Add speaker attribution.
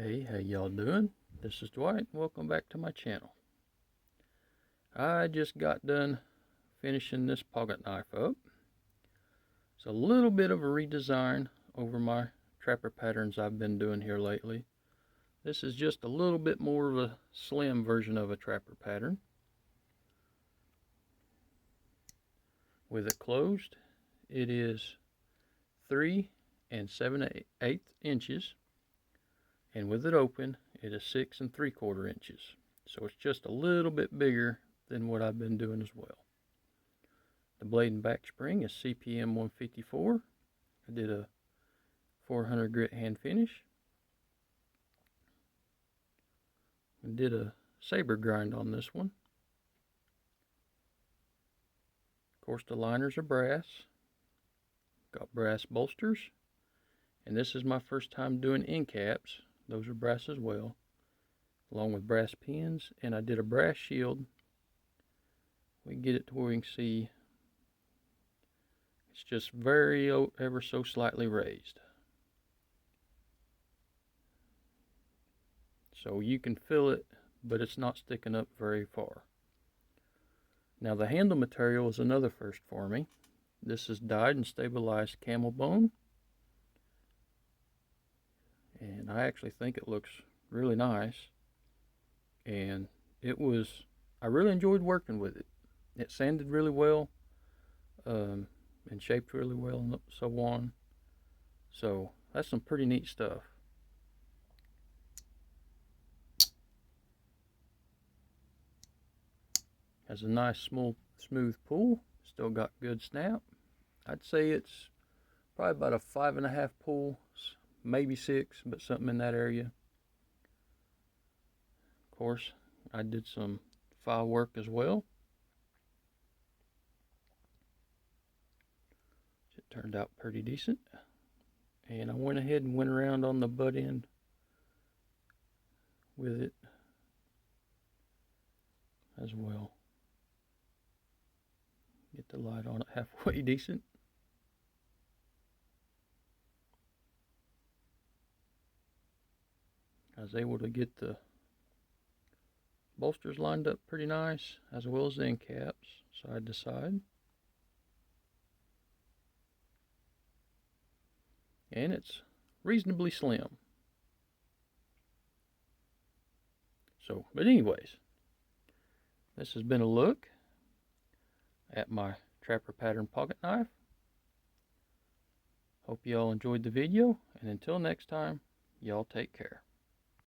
Speaker 1: Hey, how y'all doing? This is Dwight. Welcome back to my channel. I just got done finishing this pocket knife up. It's a little bit of a redesign over my trapper patterns I've been doing here lately. This is just a little bit more of a slim version of a trapper pattern. With it closed, it is 3 7/8 inches. And with it open, it is 6 3/4 inches. So it's just a little bit bigger than what I've been doing as well. The blade and back spring is CPM 154. I did a 400 grit hand finish. I did a saber grind on this one. Of course, the liners are brass. Got brass bolsters. And this is my first time doing end caps. Those are brass as well, along with brass pins, and I did a brass shield. We can get it to where we can see it's just very ever so slightly raised, so you can feel it, but it's not sticking up very far. Now the handle material is another first for me. This is dyed and stabilized camel bone, and I actually think it looks really nice, and I really enjoyed working with it. It sanded really well, and shaped really well, and so on. So that's some pretty neat stuff. Has a nice smooth pull. Still got good snap. I'd say it's probably about a 5.5 pull, maybe 6, but something in that area. Of course, I did some file work as well. It turned out pretty decent. And I went ahead and went around on the butt end with it as well. Get the light on it halfway decent. I was able to get the bolsters lined up pretty nice, as well as the end caps, side to side. And it's reasonably slim. So, but anyways, this has been a look at my trapper pattern pocket knife. Hope you all enjoyed the video, and until next time, y'all take care.